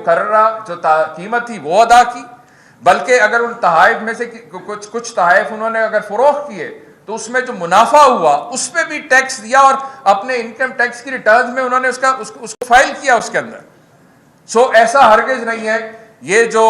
मुकर्ररा जो कीमत थी वो अदा की, बल्कि अगर उन तहाइफ में से कुछ तहाइफ उन्होंने अगर फरोख्त किए तो उसमें जो मुनाफा हुआ उस पर भी टैक्स दिया और अपने इनकम टैक्स की रिटर्न में उन्होंने उसको फाइल किया उसके अंदर। सो ऐसा हरगिज नहीं है। ये जो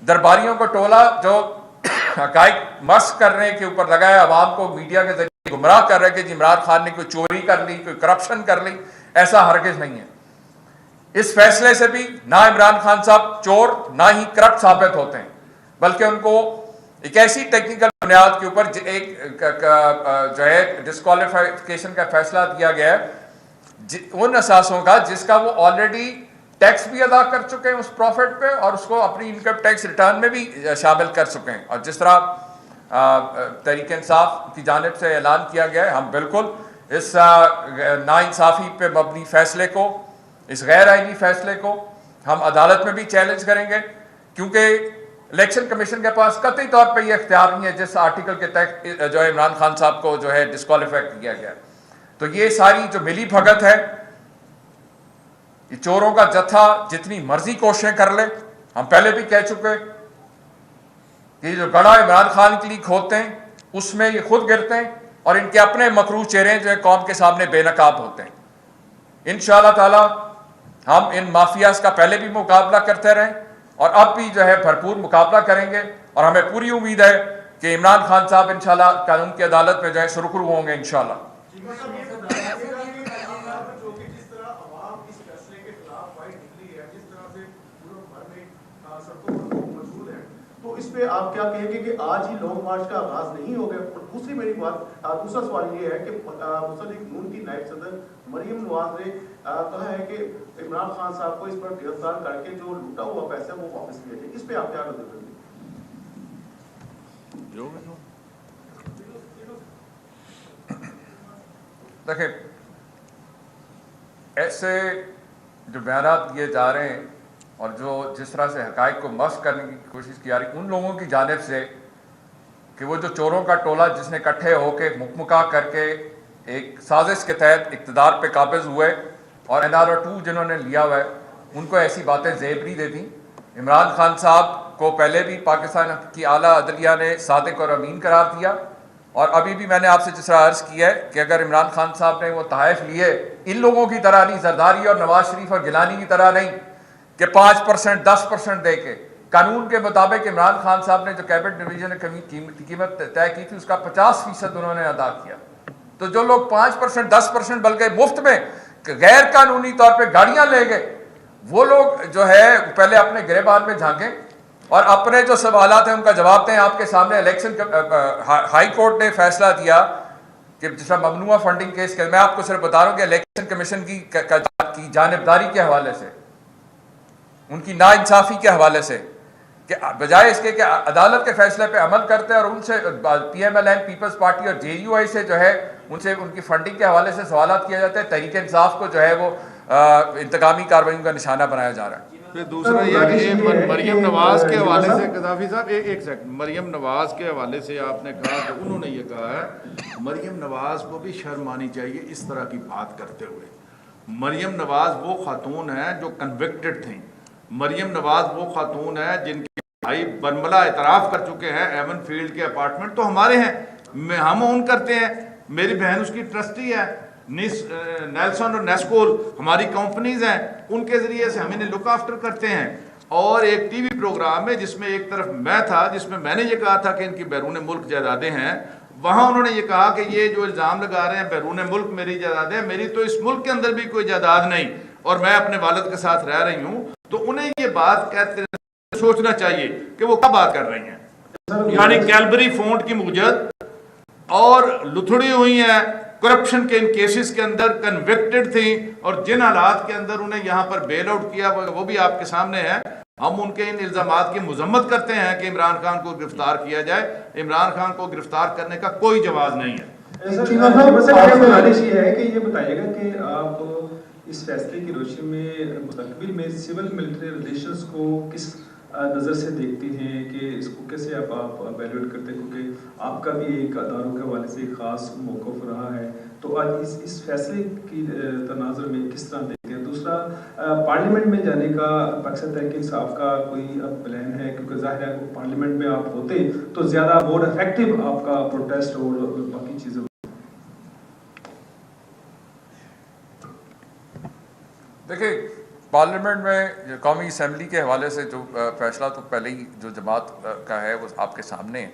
दरबारियों को टोला जो हकाइक मस्क करने के ऊपर लगा है, अवाम को मीडिया के जरिए गुमराह कर रहे हैं कि जी इमरान खान ने कोई चोरी कर ली, कोई करप्शन कर ली, ऐसा हरगिज नहीं है। इस फैसले से भी ना इमरान खान साहब चोर ना ही करप्ट साबित होते हैं, बल्कि उनको एक ऐसी टेक्निकल बुनियाद के ऊपर एक जो है डिस्क्वालिफिकेशन का फैसला दिया गया है उन असासों का जिसका वो ऑलरेडी टैक्स भी अदा कर चुके हैं उस प्रॉफिट पे और उसको अपनी इनकम टैक्स रिटर्न में भी शामिल कर चुके हैं। और जिस तरह तहरीक इंसाफ की जानिब से ऐलान किया गया है, हम बिल्कुल इस नाइंसाफ़ी पे मबनी फैसले को, इस गैर आईनी फैसले को हम अदालत में भी चैलेंज करेंगे, क्योंकि इलेक्शन कमीशन के पास कतई तौर पे ये इख्तियार नहीं है जिस आर्टिकल के तहत जो है इमरान खान साहब को जो है डिस्क्वालीफाई किया गया। तो ये सारी जो मिली भगत है, ये चोरों का जत्था जितनी मर्जी कोशिशें कर ले, हम पहले भी कह चुके कि जो गड़ा इमरान खान के लिए खोदते हैं उसमें ये खुद गिरते हैं और इनके अपने मकरूज चेहरे जो है कौम के सामने बेनकाब होते हैं। इंशाअल्लाह ताला हम इन माफियाज का पहले भी मुकाबला करते रहे और अब भी जो है भरपूर मुकाबला करेंगे और हमें पूरी उम्मीद है कि इमरान खान साहब इंशाल्लाह कानून की अदालत में जो है सुरखरू होंगे इंशाल्लाह। तो इस पे आप क्या कहेंगे कि आज ही लॉन्ग मार्च का आगाज नहीं हो गया? दूसरी मेरी बात, दूसरा सवाल ये है कि मुस्लिम लीग नून की नायब सदर मरियम नवाज ने कहा है कि इमरान खान साहब को इस पर गिरफ्तार करके जो लूटा हुआ पैसा वो वापस लिए थे। इस पे आप क्या नजर देंगे? देखिए, ऐसे जो बयान दिए जा रहे हैं और जो जिस तरह से हकाइक को मस्क करने की कोशिश की जा रही उन लोगों की जानिब से कि वो जो चोरों का टोला जिसने इकट्ठे होकर मुकमुका करके एक साजिश के तहत इक़्तिदार पे काबिज हुए और NRO 2 जिन्होंने लिया हुआ है उनको ऐसी बातें ज़ेबरी दे दी। इमरान खान साहब को पहले भी पाकिस्तान की आला अदलिया ने सादिक और अमीन करार दिया और अभी भी मैंने आपसे जिस तरह अर्ज़ किया है कि अगर इमरान खान साहब ने वो तहाइफ लिए इन लोगों की तरह नहीं, जरदारी और नवाज शरीफ और गिलानी की तरह नहीं कि 5% 10% दे के, कानून के मुताबिक इमरान खान साहब ने जो कैबिनेट डिवीजन ने कीमत तय की थी उसका 50% उन्होंने अदा किया। तो जो लोग 5% 10% बल्कि मुफ्त में गैर कानूनी तौर पे गाड़ियां ले गए, वो लोग जो है पहले अपने गिरेबान में झांकें और अपने जो सवालात हैं उनका जवाब दें। आपके सामने इलेक्शन हाई कोर्ट ने फैसला दिया कि जिसका ममनुआ फंडिंग केस के, मैं आपको सिर्फ बता रहा हूँ कि इलेक्शन कमीशन की जानिबदारी के हवाले से, उनकी नाइंसाफ़ी के हवाले से, कि बजाय इसके कि अदालत के फैसले पे अमल करते हैं और उनसे PMLN पीपल्स पार्टी और JUI से जो है उनसे उनकी फंडिंग के हवाले से सवालात किए जाते हैं, तहरीक इंसाफ को जो है वो इंतकामी कार्रवाई का निशाना बनाया जा रहा है। फिर दूसरा ये कि मरियम नवाज के हवाले से कदाफी साहब एक सेकंड, मरियम नवाज के हवाले से आपने कहा कि उन्होंने ये कहा है मरियम नवाज को भी शर्म आनी चाहिए इस तरह की बात करते हुए। मरियम नवाज वो खातून है जो कन्विक्टेड थी। मरियम नवाज वो खातून है जिनके भाई बरमला इतराफ़ कर चुके हैं एवन फील्ड के अपार्टमेंट तो हमारे हैं, हम ओन करते हैं। मेरी बहन उसकी ट्रस्टी है, नेल्सन और नेस्कोल हमारी कंपनीज हैं, उनके ज़रिए से हम इन्हें लुक आफ्टर करते हैं। और एक टीवी प्रोग्राम में जिसमें एक तरफ मैं था जिसमें मैंने ये कहा था कि इनकी बैरून मुल्क जायदादें हैं, वहाँ उन्होंने ये कहा कि ये जो इल्ज़ाम लगा रहे हैं बैरून मुल्क मेरी जायदादें, मेरी तो इस मुल्क के अंदर भी कोई जायदाद नहीं और मैं अपने वालिद के साथ रह रही हूँ। तो उन्हें ये बात कहते सोचना चाहिए कि वो क्या बात कर रही हैं। यानी कैलबरी फोन्ट की मुजद और लुथड़ी हुई हैं, करप्शन के इन केसेस के अंदर कन्विक्टेड थी और जिन हालात के अंदर उन्हें यहाँ पर बेल आउट किया वो भी आपके सामने है। हम उनके इन इल्जामात की मजम्मत करते हैं कि इमरान खान को गिरफ्तार किया जाए। इमरान खान को गिरफ्तार करने का कोई जवाब नहीं है। ये बताइएगा कि आप इस फैसले की रोशनी में मुस्तकबिल में सिविल मिलिट्री रिलेशंस को किस नज़र से देखती हैं कि इसको कैसे आप वैल्यूएट करते हैं, क्योंकि आपका भी एक अदारों के हवाले से एक ख़ास मौक़िफ़ रहा है, तो आज इस फैसले की तनाज़ुर में किस तरह देखते हैं? दूसरा दूसरा पार्लियामेंट में जाने का मकसद तहरीक इंसाफ का कोई अब प्लान है, क्योंकि ज़ाहिर है पार्लियामेंट में आप होते तो ज़्यादा मोर इफेक्टिव आपका प्रोटेस्ट और बाकी चीज़ें। देखिए, पार्लियामेंट में कौमी असम्बली के हवाले से जो फैसला तो पहले ही जो जमात का है वो आपके सामने है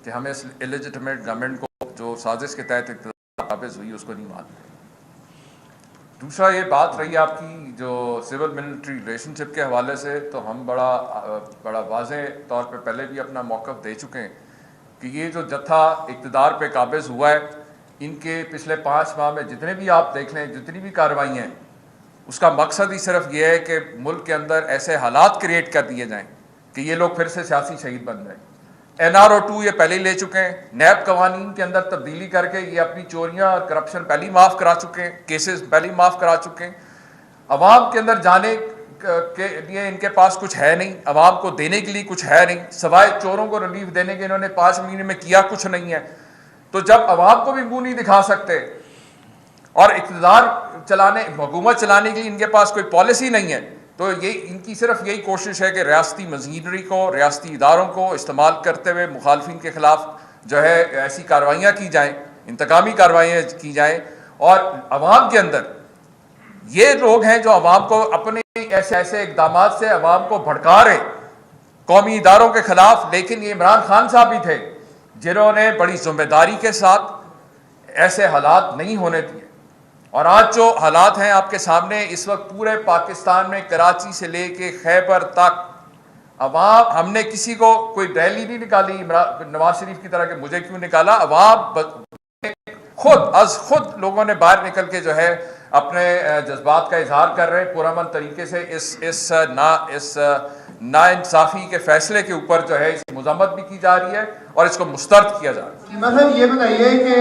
कि हमें इस इलेजिटिमेट गवर्नमेंट को जो साजिश के तहत इक़्तिदार काबिज़ हुई उसको नहीं मानते। दूसरा ये बात रही आपकी जो सिविल मिलिट्री रिलेशनशिप के हवाले से, तो हम बड़ा वाज़ेह तौर पे पहले भी अपना मौक़िफ़ दे चुके हैं कि ये जो जत्था इक़्तिदार पे काबिज़ हुआ है, इनके पिछले 5 माह में जितने भी आप देख लें, जितनी भी कार्रवाई हैं, उसका मकसद ही सिर्फ ये है कि मुल्क के अंदर ऐसे हालात क्रिएट कर दिए जाएं कि ये लोग फिर से सियासी शहीद बन जाएं। NRO 2 ये पहले ही ले चुके हैं, नैब कवानीन के अंदर तब्दीली करके ये अपनी चोरियां और करप्शन पहले ही माफ़ करा चुके हैं, केसेस पहले ही माफ़ करा चुके हैं। अवाम के अंदर जाने के लिए इनके पास कुछ है नहीं, अवाम को देने के लिए कुछ है नहीं, सवाए चोरों को रिलीफ देने के इन्होंने 5 महीने में किया कुछ नहीं है। तो जब अवाम को भी मुँह नहीं दिखा सकते और इक़्तिदार चलाने, हुकूमत चलाने के लिए इनके पास कोई पॉलिसी नहीं है, तो ये इनकी सिर्फ यही कोशिश है कि रियासती मशीनरी को, रियासती इदारों को इस्तेमाल करते हुए मुखालफिन के ख़िलाफ़ जो है ऐसी कार्रवाइयाँ की जाएँ, इंतकामी कार्रवाइयाँ की जाएँ। और अवाम के अंदर ये लोग हैं जो अवाम को अपने ऐसे इक़दाम से अवाम को भड़का रहे कौमी इदारों के ख़िलाफ़। लेकिन ये इमरान खान साहब भी थे जिन्होंने बड़ी ज़िम्मेदारी के साथ ऐसे हालात नहीं होने दिए। और आज जो हालात हैं आपके सामने, इस वक्त पूरे पाकिस्तान में कराची से लेके खैबर तक अवाम, हमने किसी को कोई रैली नहीं निकाली नवाज शरीफ की तरह के मुझे क्यों निकाला, अवाम खुद लोगों ने बाहर निकल के जो है अपने जज्बात का इजहार कर रहे हैं पुरअमन तरीके से। इस नाइंसाफ़ी के फैसले के ऊपर जो है इसकी मज़म्मत भी की जा रही है और इसको मुस्तरद किया जा रहा है। मतलब ये बताइए कि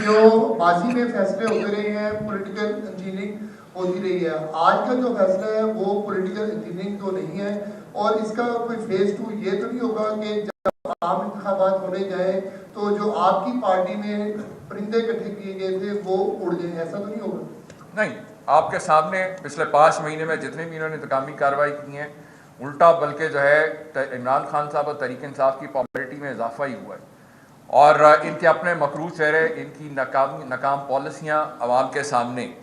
जो माजी में फैसले होते रहे हैं, पॉलिटिकल इंजीनियरिंग होती रही है, आज का जो फैसला है वो पॉलिटिकल इंजीनियरिंग तो नहीं है, और इसका कोई फेज 2 ये तो नहीं होगा कि जब आम इंतखाबात होने जाए तो जो आपकी पार्टी में परिंदे इकट्ठे किए गए थे वो उड़ जाए, ऐसा तो नहीं होगा? नहीं, आपके सामने पिछले 5 महीने में जितने भी इन्होंने इंतकामी कार्रवाई की हैं, उल्टा बल्कि जो है इमरान खान साहब और तहरीक इंसाफ की पॉपुलैरिटी में इजाफा ही हुआ है। और इनके अपने मकरूह चेहरे, इनकी नाकाम पॉलिसियाँ अवाम के सामने,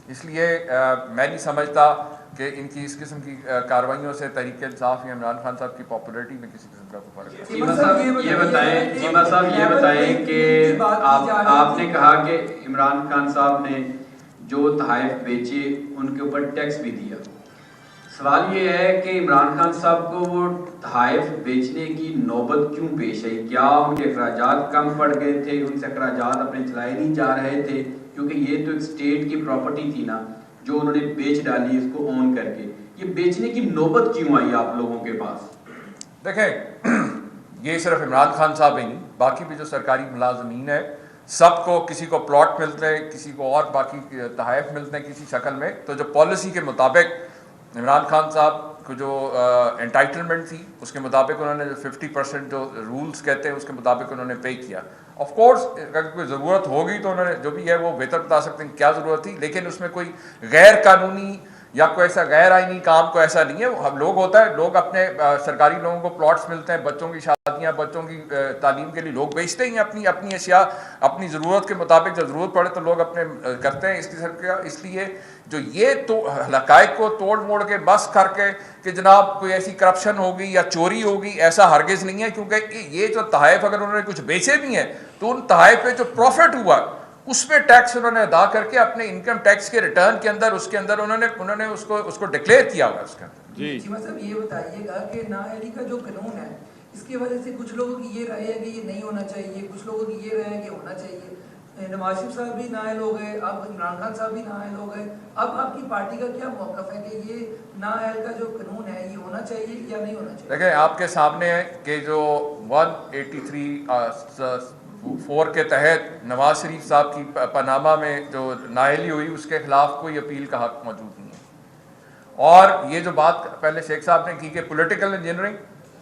इसलिए मैं नहीं समझता कि इनकी इस किस्म की कार्रवाइयों से तहरीक इंसाफ या इमरान खान साहब की पॉपुलैरिटी में किसी किस्म का फर्क है। चीमा साहब ये बताएं कि आपने कहा कि इमरान खान साहब ने जो तहाइफ बेचे उनके ऊपर टैक्स भी दिया। सवाल ये है कि इमरान खान साहब को वो तहाइफ बेचने की नौबत क्यों पेश आई? क्या उनके अखराजात कम पड़ गए थे, उनसे अखराजात अपने चलाए नहीं जा रहे थे? क्योंकि ये तो एक स्टेट की प्रॉपर्टी थी ना जो उन्होंने बेच डाली इसको ऑन करके। ये बेचने की नौबत क्यों आई आप लोगों के पास? देखें, ये सिर्फ इमरान खान साहब ही नहीं, बाकी भी जो सरकारी मुलाजमीन है सबको, किसी को प्लॉट मिलते हैं, किसी को और बाकी तहाइफ मिलते हैं किसी शक्ल में। तो जो पॉलिसी के मुताबिक इमरान खान साहब को जो एंटाइटलमेंट थी उसके मुताबिक उन्होंने जो 50% जो रूल्स कहते हैं उसके मुताबिक उन्होंने पे किया। ऑफ कोर्स अगर कोई ज़रूरत होगी तो उन्होंने जो भी है वो बेहतर बता सकते हैं क्या ज़रूरत थी, लेकिन उसमें कोई गैर कानूनी या कोई ऐसा गैर आईनी काम को ऐसा नहीं है। हम लोग होता है, लोग अपने सरकारी लोगों को प्लॉट्स मिलते हैं, बच्चों की शादियाँ, बच्चों की तालीम के लिए लोग बेचते ही हैं अपनी अशिया अपनी ज़रूरत के मुताबिक। जब ज़रूरत पड़े तो लोग अपने करते हैं इसकी सरकार। इसलिए जो ये तो हक़ाइक़ को तोड़ मोड़ के बस करके कि जनाब कोई ऐसी करप्शन होगी या चोरी होगी, ऐसा हरगिज़ नहीं है। क्योंकि ये जो तहाइफ अगर उन्होंने कुछ बेचे भी हैं तो उन तहाइफ पे जो प्रॉफिट हुआ उस पर टैक्स उन्होंने अदा करके अपने इनकम टैक्स के रिटर्न के अंदर उसके अंदर उन्होंने उसको डिक्लेयर किया हुआ है उसके अंदर। जी चीमा साहब ये बताइएगा कि नाअहली का जो कानून है इसकी वजह से कुछ लोगों की ये राय है कि ये नहीं होना चाहिए, कुछ लोगों की ये राय है कि होना चाहिए। नवाज शरीफ साहब भी नाअहल हो गए, अब इमरान खान साहब भी नाअहल हो गए। अब आपकी पार्टी का क्या मौक़िफ़ है कि ये नाअहल का जो कानून है ये होना चाहिए या नहीं होना चाहिए? देखें, आपके सामने है कि जो 183(4) के तहत नवाज शरीफ साहब की पनामा में जो नाअहली हुई उसके खिलाफ कोई अपील का हक मौजूद नहीं है। और ये जो बात पहले शेख साहब ने की कि पॉलिटिकल इंजीनियरिंग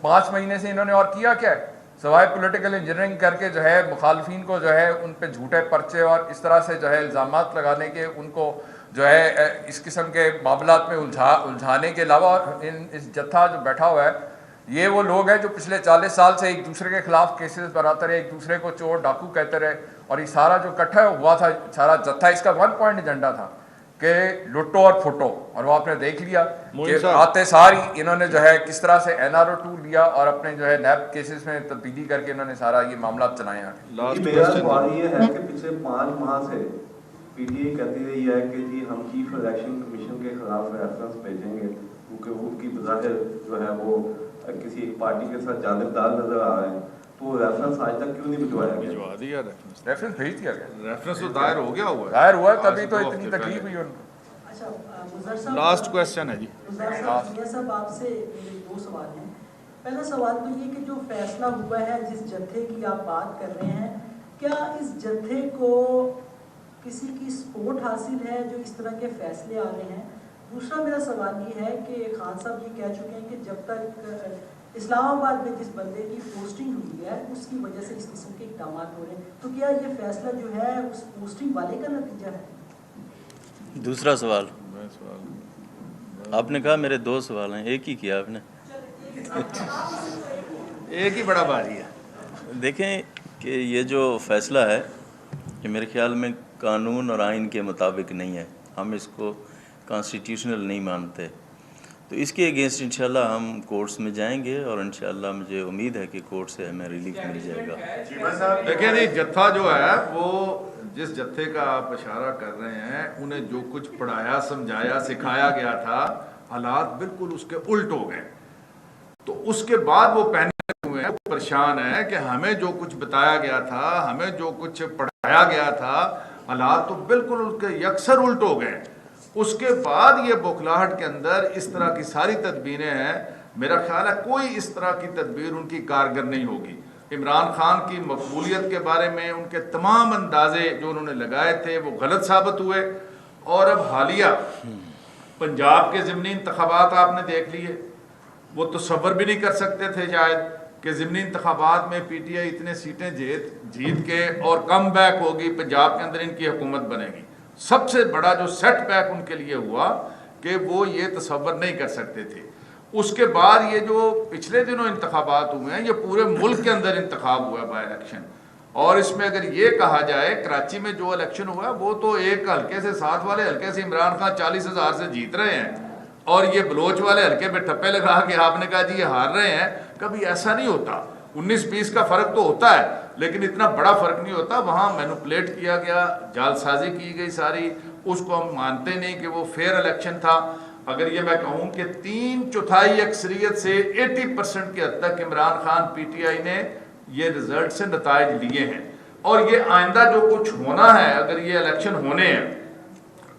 5 महीने से इन्होंने और किया क्या है, सवाए पॉलिटिकल इंजीनियरिंग करके जो है मुखालफिन को जो है उन पे झूठे पर्चे और इस तरह से जो है इल्ज़ामात लगाने के, उनको جو ہے اس قسم کے معاملات میں الجھانے کے علاوہ، اور اس جتھا جو بیٹھا ہوا ہے یہ وہ لوگ ہیں جو پچھلے 40 سال سے ایک دوسرے کے خلاف کیسز بناتے رہے، ایک دوسرے کو چور ڈاکو کہتے رہے، اور یہ سارا جو اکٹھا ہوا تھا سارا جتھا، اس کا 1 پوائنٹ ایجنڈا تھا کہ لٹو اور پھٹو، اور وہ آپ نے دیکھ لیا کہ آتے ساری انہوں نے جو ہے کس طرح سے NRO2 لیا اور اپنے جو ہے نیب کیسز میں تبدیلی کر کے انہوں نے سارا یہ معاملات چلائے ہیں۔ میرا سوال یہ ہے کہ پچھلے 5 ماہ سے پی ٹی آئی کہتی رہی ہے کہ جی ہم چیف الیکشن کمیشن کے خلاف ریفرنس بھیجیں گے کیونکہ ان کی بظاہر جو ہے وہ کسی ایک پارٹی کے ساتھ جانبدار نظر آ رہے ہیں، تو ریفرنس آج تک کیوں نہیں بھجوایا گیا؟ بھجوا دیا ریفرنس بھیج دیا گیا، ریفرنس تو دائر ہو گیا ہوا ہے، ظاہر ہوا ہے تبھی تو اتنی تکلیف ہوئی ان کو۔ لاسٹ کویسچن ہے جی۔ صاحب آپ سے 2 سوال ہیں۔ پہلا سوال تو یہ کہ جو فیصلہ ہوا ہے جس جتھے کی آپ بات کر رہے ہیں، کیا اس جتھے کو کسی کی سپورٹ حاصل ہے جو اس طرح کے فیصلے آ رہے ہیں؟ دوسرا میرا سوال یہ ہے کہ خان صاحب یہ کہہ چکے ہیں کہ جب تک اسلام آباد میں جس بندے کی پوسٹنگ ہوئی ہے اس کی وجہ سے اس قسم کے اقدامات ہو رہے ہیں، تو کیا یہ فیصلہ جو ہے اس پوسٹنگ والے کا نتیجہ ہے؟ دوسرا سوال آپ نے کہا میرے 2 سوال ہیں، ایک ہی کیا آپ نے، ایک ہی بڑا بھاری ہے۔ دیکھیں کہ یہ جو فیصلہ ہے یہ میرے خیال میں قانون اور آئین کے مطابق نہیں ہے، ہم اس کو کانسٹیٹیوشنل نہیں مانتے، تو اس کے اگینسٹ انشاءاللہ ہم کورٹس میں جائیں گے اور انشاءاللہ مجھے امید ہے کہ کورٹ سے ہمیں ریلیف مل جائے گا۔ دیکھیں جی جتھا جو ہے وہ جس جتھے کا آپ اشارہ کر رہے ہیں انہیں جو کچھ پڑھایا سمجھایا سکھایا گیا تھا حالات بالکل اس کے الٹ ہو گئے، تو اس کے بعد وہ پینک ہوئے ہیں، پریشان ہیں کہ ہمیں جو کچھ بتایا گیا تھا، ہمیں جو کچھ پڑھایا گیا تھا، حالات تو بالکل ان کے یکسر الٹ ہو گئے۔ اس کے بعد یہ بوکھلاہٹ کے اندر اس طرح کی ساری تدبیریں ہیں، میرا خیال ہے کوئی اس طرح کی تدبیر ان کی کارگر نہیں ہوگی۔ عمران خان کی مقبولیت کے بارے میں ان کے تمام اندازے جو انہوں نے لگائے تھے وہ غلط ثابت ہوئے، اور اب حالیہ پنجاب کے ضمنی انتخابات آپ نے دیکھ لیے، وہ تصور بھی نہیں کر سکتے تھے شاید کہ ضمنی انتخابات میں پی ٹی آئی اتنے سیٹیں جیت کے اور کم بیک ہوگی، پنجاب کے اندر ان کی حکومت بنے گی۔ سب سے بڑا جو سیٹ بیک ان کے لیے ہوا کہ وہ یہ تصور نہیں کر سکتے تھے۔ اس کے بعد یہ جو پچھلے دنوں انتخابات ہوئے ہیں، یہ پورے ملک کے اندر انتخاب ہوا ہے بائی الیکشن، اور اس میں اگر یہ کہا جائے کراچی میں جو الیکشن ہوا ہے وہ تو ایک حلقے سے 7 والے حلقے سے عمران خان 40,000 سے جیت رہے ہیں، اور یہ بلوچ والے حلقے پہ ٹھپے لگا کے آپ نے کہا جی یہ ہار رہے ہیں۔ کبھی ایسا نہیں ہوتا، 19-20 کا فرق تو ہوتا ہے لیکن اتنا بڑا فرق نہیں ہوتا۔ وہاں مینوپلیٹ کیا گیا، جال سازی کی گئی ساری، اس کو ہم مانتے نہیں کہ وہ فیئر الیکشن تھا۔ اگر یہ میں کہوں کہ 3/4 اکثریت سے 80% کے حد تک Imran Khan P T I نے یہ رزلٹ سے نتائج لیے ہیں، اور یہ آئندہ جو کچھ ہونا ہے، اگر یہ الیکشن ہونے ہیں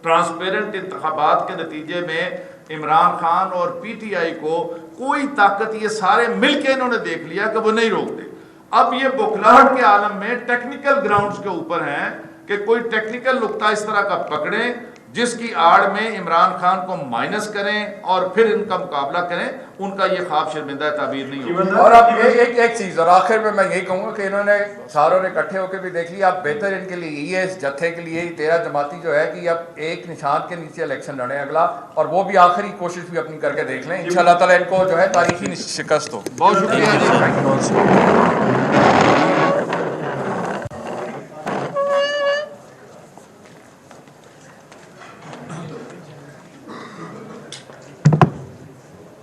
ٹرانسپیرنٹ انتخابات کے نتیجے میں عمران خان اور پی ٹی آئی کو کوئی طاقت، یہ سارے مل کے انہوں نے دیکھ لیا کہ وہ نہیں روکتے۔ اب یہ بوکھلاہٹ کے عالم میں ٹیکنیکل گراؤنڈز کے اوپر ہیں کہ کوئی ٹیکنیکل نقطہ اس طرح کا پکڑیں جس کی آڑ میں عمران خان کو مائنس کریں اور پھر ان کا مقابلہ کریں، ان کا یہ خواب شرمندہ تعبیر نہیں ہوگا۔ اور اب ایک چیز اور آخر میں یہی کہوں گا کہ انہوں نے ساروں نے اکٹھے ہو کے بھی دیکھ لیا، اب بہتر ان کے لیے یہی ہے، اس جتھے کے لیے 13 جماعتی جو ہے کہ اب ایک نشان کے نیچے الیکشن لڑیں اگلا، اور وہ بھی آخری کوشش بھی اپنی کر کے دیکھ لیں، انشاءاللہ تعالیٰ ان کو جو ہے تاریخی شکست ہو۔ بہت شکریہ جی۔